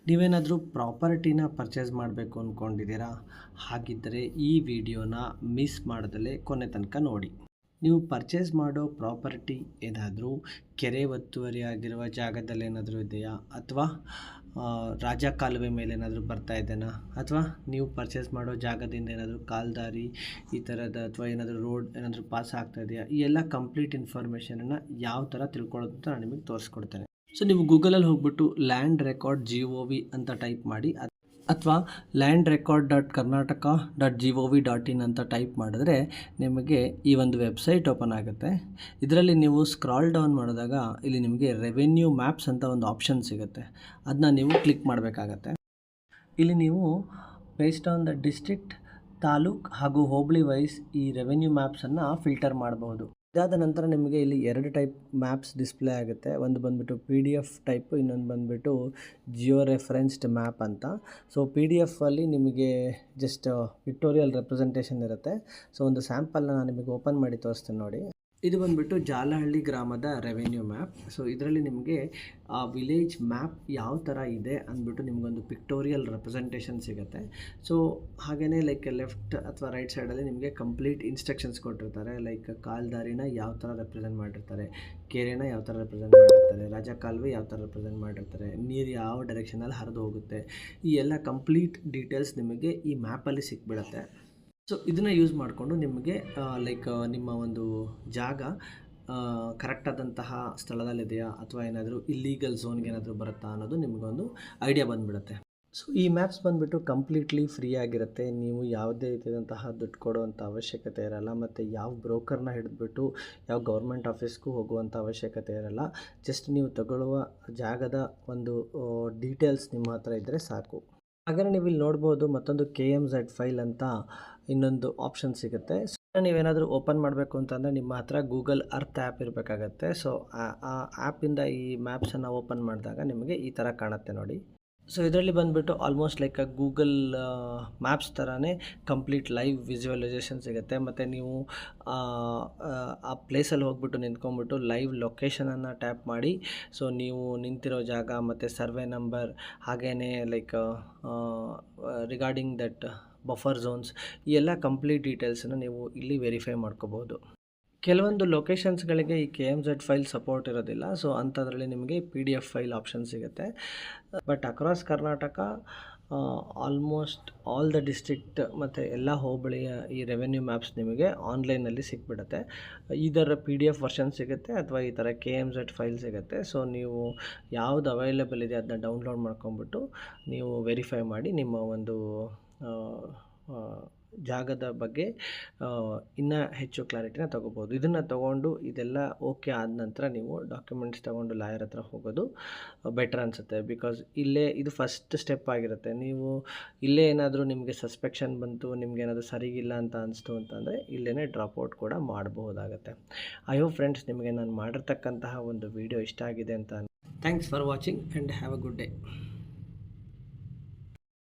ನೀವೇನಾದರೂ ಪ್ರಾಪರ್ಟಿನ ಪರ್ಚೇಸ್ ಮಾಡಬೇಕು ಅಂದ್ಕೊಂಡಿದ್ದೀರಾ? ಹಾಗಿದ್ದರೆ ಈ ವಿಡಿಯೋನ ಮಿಸ್ ಮಾಡದಲೇ ಕೊನೆ ತನಕ ನೋಡಿ. ನೀವು ಪರ್ಚೇಸ್ ಮಾಡೋ ಪ್ರಾಪರ್ಟಿ ಏನಾದರೂ ಕೆರೆ ಒತ್ತುವರಿ ಆಗಿರುವ ಜಾಗದಲ್ಲಿ ಏನಾದರೂ ಇದೆಯಾ, ಅಥವಾ ರಾಜ ಕಾಲುವೆ ಮೇಲೆ ಏನಾದರೂ ಬರ್ತಾ ಇದೆಯಾ, ಅಥವಾ ನೀವು ಪರ್ಚೇಸ್ ಮಾಡೋ ಜಾಗದಿಂದ ಏನಾದರೂ ಕಾಲ್ದಾರಿ ಈ ಥರದ ಅಥವಾ ಏನಾದರೂ ರೋಡ್ ಏನಾದರೂ ಪಾಸ್ ಆಗ್ತಾ ಇದೆಯಾ, ಈ ಎಲ್ಲ ಕಂಪ್ಲೀಟ್ ಇನ್ಫಾರ್ಮೇಷನನ್ನು ಯಾವ ಥರ ತಿಳ್ಕೊಳ್ಳೋದು ಅಂತ ನಾನು ನಿಮಗೆ ತೋರಿಸ್ಕೊಡ್ತೇನೆ. ಸೊ ನೀವು ಗೂಗಲಲ್ಲಿ ಹೋಗ್ಬಿಟ್ಟು ಲ್ಯಾಂಡ್ ರೆಕಾರ್ಡ್ GOV ಅಂತ ಟೈಪ್ ಮಾಡಿ, ಅಥವಾ landrecord.karnataka.gov.in ಅಂತ ಟೈಪ್ ಮಾಡಿದ್ರೆ ನಿಮಗೆ ಈ ಒಂದು ವೆಬ್ಸೈಟ್ ಓಪನ್ ಆಗುತ್ತೆ. ಇದರಲ್ಲಿ ನೀವು ಸ್ಕ್ರಾಲ್ ಡೌನ್ ಮಾಡಿದಾಗ ಇಲ್ಲಿ ನಿಮಗೆ ರೆವೆನ್ಯೂ ಮ್ಯಾಪ್ಸ್ ಅಂತ ಒಂದು ಆಪ್ಷನ್ ಸಿಗುತ್ತೆ. ಅದನ್ನ ನೀವು ಕ್ಲಿಕ್ ಮಾಡಬೇಕಾಗತ್ತೆ. ಇಲ್ಲಿ ನೀವು based on the district, taluk ಹಾಗೂ ಹೋಬಳಿ ವೈಸ್ ಈ ರೆವೆನ್ಯೂ ಮ್ಯಾಪ್ಸನ್ನು ಫಿಲ್ಟರ್ ಮಾಡಬಹುದು. ಇದಾದ ನಂತರ ನಿಮಗೆ ಇಲ್ಲಿ 2 ಟೈಪ್ ಮ್ಯಾಪ್ಸ್ ಡಿಸ್ಪ್ಲೇ ಆಗುತ್ತೆ. ಒಂದು ಬಂದುಬಿಟ್ಟು PDF ಟೈಪು, ಇನ್ನೊಂದು ಬಂದುಬಿಟ್ಟು ಜಿಯೋ ರೆಫರೆನ್ಸ್ಡ್ ಮ್ಯಾಪ್ ಅಂತ. ಸೊ PDF ಅಲ್ಲಿ ನಿಮಗೆ ಜಸ್ಟ್ ಪಿಕ್ಟೋರಿಯಲ್ ರೆಪ್ರೆಸೆಂಟೇಷನ್ ಇರುತ್ತೆ. ಸೊ ಒಂದು ಸ್ಯಾಂಪಲ್ನ ನಾನು ನಿಮಗೆ ಓಪನ್ ಮಾಡಿ ತೋರಿಸ್ತೇನೆ ನೋಡಿ. ಇದು ಬಂದುಬಿಟ್ಟು ಜಾಲಹಳ್ಳಿ ಗ್ರಾಮದ ರೆವೆನ್ಯೂ ಮ್ಯಾಪ್. ಸೊ ಇದರಲ್ಲಿ ನಿಮಗೆ ಆ ವಿಲೇಜ್ ಮ್ಯಾಪ್ ಯಾವ ಥರ ಇದೆ ಅಂದ್ಬಿಟ್ಟು ನಿಮಗೊಂದು ಪಿಕ್ಟೋರಿಯಲ್ ರೆಪ್ರೆಸೆಂಟೇಷನ್ ಸಿಗುತ್ತೆ. ಸೊ ಹಾಗೆಯೇ ಲೈಕ್ ಲೆಫ್ಟ್ ಅಥವಾ ರೈಟ್ ಸೈಡಲ್ಲಿ ನಿಮಗೆ ಕಂಪ್ಲೀಟ್ ಇನ್ಸ್ಟ್ರಕ್ಷನ್ಸ್ ಕೊಟ್ಟಿರ್ತಾರೆ. ಲೈಕ್ ಕಾಲ್ದಾರಿನ ಯಾವ ಥರ ರೆಪ್ರೆಸೆಂಟ್ ಮಾಡಿರ್ತಾರೆ, ಕೆರೆನ ಯಾವ ಥರ ರೆಪ್ರೆಸೆಂಟ್ ಮಾಡಿರ್ತಾರೆ, ರಾಜ ಕಾಲುವೆ ಯಾವ ಥರ ರೆಪ್ರೆಸೆಂಟ್ ಮಾಡಿರ್ತಾರೆ, ನೀರು ಯಾವ ಡೈರೆಕ್ಷನಲ್ಲಿ ಹರಿದು ಹೋಗುತ್ತೆ, ಈ ಎಲ್ಲ ಕಂಪ್ಲೀಟ್ ಡೀಟೇಲ್ಸ್ ನಿಮಗೆ ಈ ಮ್ಯಾಪಲ್ಲಿ ಸಿಕ್ಬಿಡುತ್ತೆ. ಸೊ ಇದನ್ನು ಯೂಸ್ ಮಾಡಿಕೊಂಡು ನಿಮಗೆ ಲೈಕ್ ನಿಮ್ಮ ಒಂದು ಜಾಗ ಕರೆಕ್ಟಾದಂತಹ ಸ್ಥಳದಲ್ಲಿದೆಯಾ ಅಥವಾ ಏನಾದರೂ ಇಲ್ಲೀಗಲ್ ಝೋನ್ಗೆ ಏನಾದರೂ ಬರುತ್ತಾ ಅನ್ನೋದು ನಿಮಗೊಂದು ಐಡಿಯಾ ಬಂದುಬಿಡುತ್ತೆ. ಸೊ ಈ ಮ್ಯಾಪ್ಸ್ ಬಂದುಬಿಟ್ಟು ಕಂಪ್ಲೀಟ್ಲಿ ಫ್ರೀ ಆಗಿರುತ್ತೆ. ನೀವು ಯಾವುದೇ ರೀತಿಯಾದಂತಹ ದುಡ್ಡು ಕೊಡುವಂಥ ಅವಶ್ಯಕತೆ ಇರಲ್ಲ, ಮತ್ತು ಯಾವ ಬ್ರೋಕರ್ನ ಹಿಡಿದ್ಬಿಟ್ಟು ಯಾವ ಗೌರ್ಮೆಂಟ್ ಆಫೀಸ್ಗೂ ಹೋಗುವಂಥ ಅವಶ್ಯಕತೆ ಇರಲ್ಲ. ಜಸ್ಟ್ ನೀವು ತಗೊಳ್ಳುವ ಜಾಗದ ಒಂದು ಡೀಟೇಲ್ಸ್ ನಿಮ್ಮ ಹತ್ರ ಇದ್ದರೆ ಸಾಕು. ಹಾಗೆಯೇ ನೀವು ಇಲ್ಲಿ ನೋಡ್ಬೋದು ಮತ್ತೊಂದು KMZ ಫೈಲ್ ಅಂತ ಇನ್ನೊಂದು ಆಪ್ಷನ್ ಸಿಗುತ್ತೆ. ಸೊ ನೀವೇನಾದರೂ ಓಪನ್ ಮಾಡಬೇಕು ಅಂತಂದರೆ ನಿಮ್ಮ ಹತ್ರ ಗೂಗಲ್ ಅರ್ತ್ ಆ್ಯಪ್ ಇರಬೇಕಾಗತ್ತೆ. ಸೊ ಆ ಆ್ಯಪಿಂದ ಈ ಮ್ಯಾಪ್ಸನ್ನು ಓಪನ್ ಮಾಡಿದಾಗ ನಿಮಗೆ ಈ ಥರ ಕಾಣುತ್ತೆ ನೋಡಿ. ಸೊ ಇದರಲ್ಲಿ ಬಂದುಬಿಟ್ಟು ಆಲ್ಮೋಸ್ಟ್ ಲೈಕ್ ಗೂಗಲ್ ಮ್ಯಾಪ್ಸ್ ಥರನೇ ಕಂಪ್ಲೀಟ್ ಲೈವ್ ವಿಜುವಲೈಸೇಷನ್ ಸಿಗುತ್ತೆ. ಮತ್ತು ನೀವು ಆ ಪ್ಲೇಸಲ್ಲಿ ಹೋಗ್ಬಿಟ್ಟು ನಿಂತ್ಕೊಂಡ್ಬಿಟ್ಟು ಲೈವ್ ಲೊಕೇಶನನ್ನು ಟ್ಯಾಪ್ ಮಾಡಿ, ಸೊ ನೀವು ನಿಂತಿರೋ ಜಾಗ ಮತ್ತು ಸರ್ವೆ ನಂಬರ್, ಹಾಗೆಯೇ like regarding that buffer zones, ಈ ಎಲ್ಲ ಕಂಪ್ಲೀಟ್ ಡೀಟೇಲ್ಸನ್ನು ನೀವು ಇಲ್ಲಿ ವೆರಿಫೈ ಮಾಡ್ಕೋಬೋದು. ಕೆಲವೊಂದು ಲೊಕೇಶನ್ಸ್ಗಳಿಗೆ ಈ KMZ ಫೈಲ್ ಸಪೋರ್ಟ್ ಇರೋದಿಲ್ಲ. ಸೊ ಅಂಥದ್ರಲ್ಲಿ ನಿಮಗೆ PDF ಫೈಲ್ ಆಪ್ಷನ್ ಸಿಗುತ್ತೆ. But across Karnataka almost all the district ಮತ್ತು ಎಲ್ಲ ಹೋಬಳಿಯ ಈ ರೆವೆನ್ಯೂ ಮ್ಯಾಪ್ಸ್ ನಿಮಗೆ ಆನ್ಲೈನಲ್ಲಿ ಸಿಕ್ಬಿಡುತ್ತೆ. ಇದರ PDF ವರ್ಷನ್ ಸಿಗುತ್ತೆ ಅಥವಾ ಈ ಥರ KMZ ಫೈಲ್ ಸಿಗುತ್ತೆ. ಸೊ ನೀವು ಯಾವುದು ಅವೈಲೇಬಲ್ ಇದೆ ಅದನ್ನ ಡೌನ್ಲೋಡ್ ಮಾಡ್ಕೊಂಬಿಟ್ಟು ನೀವು ವೆರಿಫೈ ಮಾಡಿ ನಿಮ್ಮ ಒಂದು ಜಾಗದ ಬಗ್ಗೆ ಇನ್ನೂ ಹೆಚ್ಚು ಕ್ಲಾರಿಟಿನ ತೊಗೋಬೋದು. ಇದನ್ನು ತೊಗೊಂಡು ಇದೆಲ್ಲ ಓಕೆ ಆದ ನಂತರ ನೀವು ಡಾಕ್ಯುಮೆಂಟ್ಸ್ ತೊಗೊಂಡು ಲಾಯರ್ ಹತ್ರ ಹೋಗೋದು ಬೆಟರ್ ಅನಿಸುತ್ತೆ. ಬಿಕಾಸ್ ಇಲ್ಲೇ ಇದು ಫಸ್ಟ್ ಸ್ಟೆಪ್ ಆಗಿರುತ್ತೆ. ನೀವು ಇಲ್ಲೇ ಏನಾದರೂ ನಿಮಗೆ ಸಸ್ಪೆಕ್ಷನ್ ಬಂತು, ನಿಮಗೇನಾದರೂ ಸರಿಗಿಲ್ಲ ಅಂತ ಅನಿಸ್ತು ಅಂತಂದರೆ ಇಲ್ಲೇ ಡ್ರಾಪ್ಔಟ್ ಕೂಡ ಮಾಡಬಹುದಾಗತ್ತೆ. ಐ ಹೋಪ್ ಫ್ರೆಂಡ್ಸ್ ನಿಮಗೆ ನಾನು ಮಾಡಿರ್ತಕ್ಕಂತಹ ಒಂದು ವಿಡಿಯೋ ಇಷ್ಟ ಆಗಿದೆ ಅಂತ. Thanks for watching and have a good day.